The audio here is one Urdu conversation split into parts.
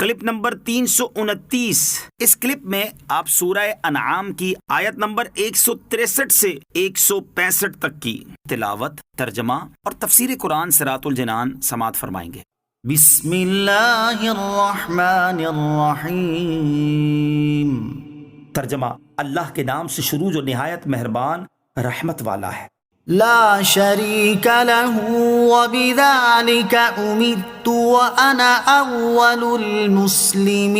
Clip number 329۔ اس کلپ میں آپ سورہ انعام کی آیت نمبر 163 سے 165 تک کی تلاوت، ترجمہ اور تفسیر قرآن صراط الجنان سماعت فرمائیں گے۔ بسم اللہ الرحمن الرحیم۔ ترجمہ، اللہ کے نام سے شروع جو نہایت مہربان رحمت والا ہے۔ لا شریک لہ وبذالک امرت وانا اول المسلمین۔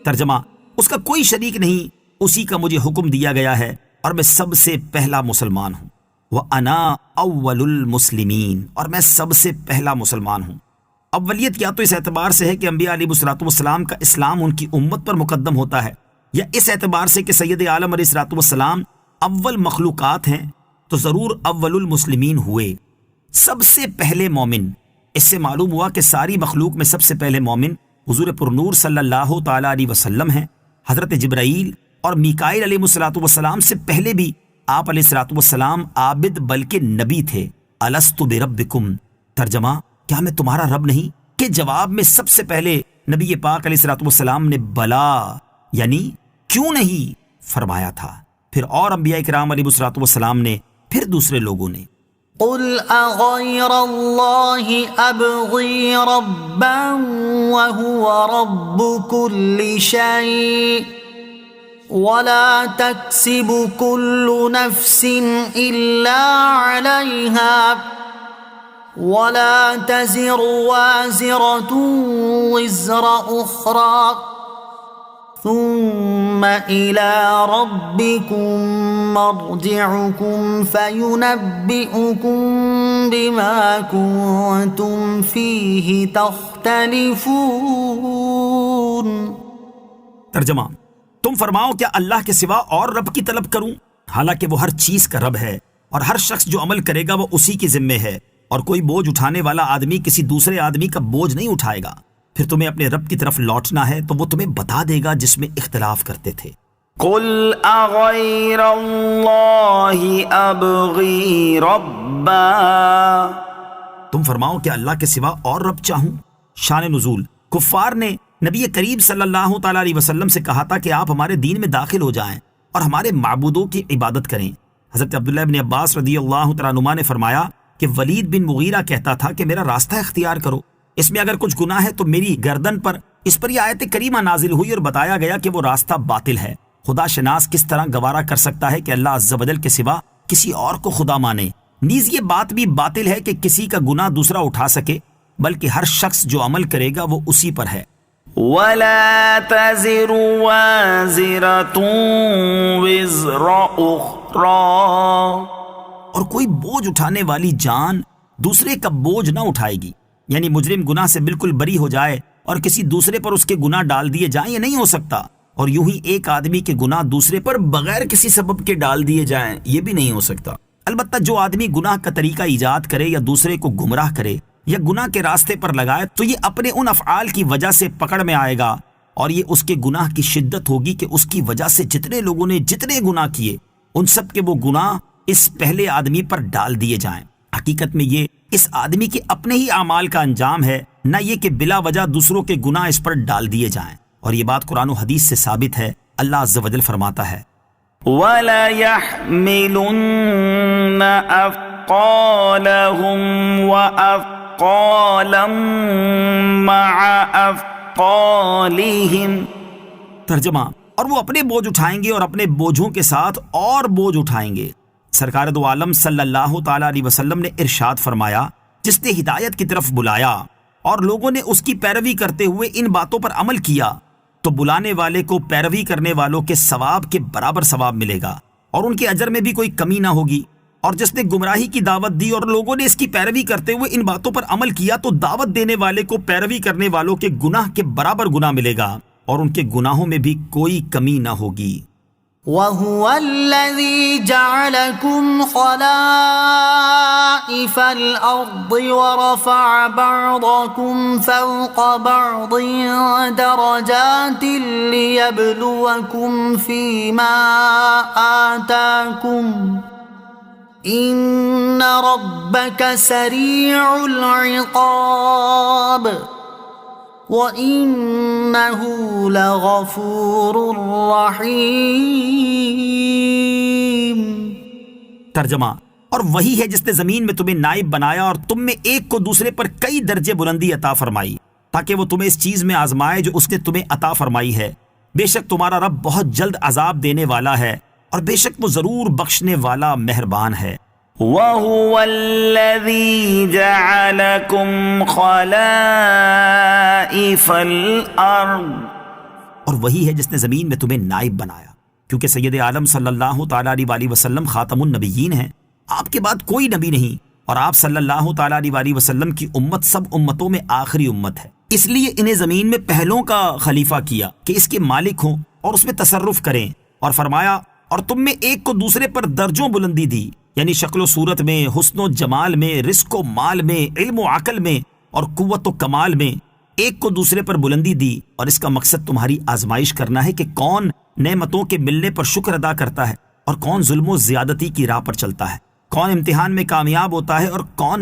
ترجمہ، اس کا کوئی شریک نہیں، اسی کا مجھے حکم دیا گیا ہے اور میں سب سے پہلا مسلمان ہوں۔ وَأَنَا أَوَّلُ الْمُسْلِمِينَ، اور میں سب سے پہلا مسلمان ہوں۔ اولیت یا تو اس اعتبار سے ہے کہ انبیاء علیہ الصلوۃ والسلام کا اسلام ان کی امت پر مقدم ہوتا ہے، یا اس اعتبار سے کہ سید عالم علیہ الصلوۃ والسلام اول مخلوقات ہیں تو ضرور اول المسلمین ہوئے، سب سے پہلے مومن۔ اس سے معلوم ہوا کہ ساری مخلوق میں سب سے پہلے مومن حضور پرنور صلی اللہ تعالی علیہ وسلم ہیں۔ حضرت جبرائیل اور میکائیل علیہ الصلوۃ والسلام سے پہلے بھی آپ علیہ الصلوۃ والسلام عابد بلکہ نبی تھے۔ الست بربکم، ترجمہ، کیا میں تمہارا رب نہیں؟ کہ جواب میں سب سے پہلے نبی پاک علیہ الصلوۃ والسلام نے بلا یعنی کیوں نہیں فرمایا تھا۔ پھر اور انبیاء کرام علیہ الصلوۃ والسلام نے، پھر دوسرے لوگوں نے۔ قل اغیر اللہ ابغی ربا وهو رب كل شيء ولا تكسب كل نفس الا عليها ولا تزر وازرة وزر اخرى ثم إلى ربكم مرجعكم فينبئكم بما كنتم فيه تختلفون۔ ترجمہ، تم فرماؤ کیا اللہ کے سوا اور رب کی طلب کروں، حالانکہ وہ ہر چیز کا رب ہے اور ہر شخص جو عمل کرے گا وہ اسی کے ذمے ہے، اور کوئی بوجھ اٹھانے والا آدمی کسی دوسرے آدمی کا بوجھ نہیں اٹھائے گا۔ پھر تمہیں اپنے رب کی طرف لوٹنا ہے تو وہ تمہیں بتا دے گا جس میں اختلاف کرتے تھے۔ قل اغیر اللہ ابغی ربا، تم فرماؤ کہ اللہ کے سوا اور رب چاہوں۔ شان نزول، کفار نے نبی کریم صلی اللہ تعالی علیہ وسلم سے کہا تھا کہ آپ ہمارے دین میں داخل ہو جائیں اور ہمارے معبودوں کی عبادت کریں۔ حضرت عبداللہ بن عباس رضی اللہ تعالیٰ عنہما نے فرمایا کہ ولید بن مغیرہ کہتا تھا کہ میرا راستہ اختیار کرو، اس میں اگر کچھ گناہ ہے تو میری گردن پر۔ اس پر یہ آیت کریمہ نازل ہوئی اور بتایا گیا کہ وہ راستہ باطل ہے۔ خدا شناس کس طرح گوارا کر سکتا ہے کہ اللہ عز و جل کے سوا کسی اور کو خدا مانے؟ نیز یہ بات بھی باطل ہے کہ کسی کا گناہ دوسرا اٹھا سکے، بلکہ ہر شخص جو عمل کرے گا وہ اسی پر ہے۔ وَلَا تَزِرُ وَازِرَةٌ وِزْرَ أُخْرَى، اور کوئی بوجھ اٹھانے والی جان دوسرے کا بوجھ نہ اٹھائے گی، یعنی مجرم گناہ سے بالکل بری ہو جائے اور کسی دوسرے پر اس کے گناہ ڈال دیے جائیں، یہ نہیں ہو سکتا۔ اور یوں ہی ایک آدمی کے گناہ دوسرے پر بغیر کسی سبب کے ڈال دیے جائیں، یہ بھی نہیں ہو سکتا۔ البتہ جو آدمی گناہ کا طریقہ ایجاد کرے یا دوسرے کو گمراہ کرے یا گناہ کے راستے پر لگائے تو یہ اپنے ان افعال کی وجہ سے پکڑ میں آئے گا، اور یہ اس کے گناہ کی شدت ہوگی کہ اس کی وجہ سے جتنے لوگوں نے جتنے گناہ کیے ان سب کے وہ گناہ اس پہلے آدمی پر ڈال دیے جائیں۔ حقیقت میں یہ اس آدمی کے اپنے ہی اعمال کا انجام ہے، نہ یہ کہ بلا وجہ دوسروں کے گناہ اس پر ڈال دیے جائیں، اور یہ بات قرآن و حدیث سے ثابت ہے۔ اللہ عز و جل فرماتا ہے وَلَا يَحْمِلُنَّ أَثْقَالَهُمْ وَأَثْقَالًا مَعَ أَثْقَالِهِمْ، ترجمہ، اور وہ اپنے بوجھ اٹھائیں گے اور اپنے بوجھوں کے ساتھ اور بوجھ اٹھائیں گے۔ سرکار دو عالم صلی اللہ تعالی علیہ وسلم نے ارشاد فرمایا، جس نے ہدایت کی طرف بلایا اور لوگوں نے اس کی پیروی کرتے ہوئے ان باتوں پر عمل کیا تو بلانے والے کو پیروی کرنے والوں کے ثواب کے برابر ثواب ملے گا اور ان کے اجر میں بھی کوئی کمی نہ ہوگی۔ اور جس نے گمراہی کی دعوت دی اور لوگوں نے اس کی پیروی کرتے ہوئے ان باتوں پر عمل کیا تو دعوت دینے والے کو پیروی کرنے والوں کے گناہ کے برابر گناہ ملے گا اور ان کے گناہوں میں بھی کوئی کمی نہ ہوگی۔ وَهُوَ الَّذِي جَعَلَكُمْ خَلَائِفَ الْأَرْضِ وَرَفَعَ بَعْضَكُمْ فَوْقَ بَعْضٍ دَرَجَاتٍ لِيَبْلُوَكُمْ فِي مَا آتَاكُمْ إِنَّ رَبَّكَ سَرِيعُ الْعِقَابِ۔ وَإِنَّهُ لَغَفُورٌ رَّحِيمٌ۔ ترجمہ، اور وہی ہے جس نے زمین میں تمہیں نائب بنایا اور تم میں ایک کو دوسرے پر کئی درجے بلندی عطا فرمائی تاکہ وہ تمہیں اس چیز میں آزمائے جو اس نے تمہیں عطا فرمائی ہے۔ بے شک تمہارا رب بہت جلد عذاب دینے والا ہے اور بے شک وہ ضرور بخشنے والا مہربان ہے۔ وَهُوَ الَّذِي جَعَلَكُمْ خَلَائِفَ الْأَرْضِ، اور وہی ہے جس نے زمین میں تمہیں نائب بنایا، کیونکہ سید عالم صلی اللہ تعالیٰ علیہ وسلم خاتم النبیین ہیں، آپ کے بعد کوئی نبی نہیں، اور آپ صلی اللہ تعالیٰ علیہ وسلم کی امت سب امتوں میں آخری امت ہے، اس لیے انہیں زمین میں پہلوں کا خلیفہ کیا کہ اس کے مالک ہوں اور اس میں تصرف کریں، اور فرمایا اور تم میں ایک کو دوسرے پر درجوں بلندی دی، یعنی شکل و صورت میں، حسن و جمال میں، رزق و مال میں، علم و عقل میں اور قوت و کمال میں ایک کو دوسرے پر بلندی دی، اور اس کا مقصد تمہاری آزمائش کرنا ہے کہ کون نعمتوں کے ملنے پر شکر ادا کرتا ہے اور کون ظلم و زیادتی کی راہ پر چلتا ہے، کون امتحان میں کامیاب ہوتا ہے اور کون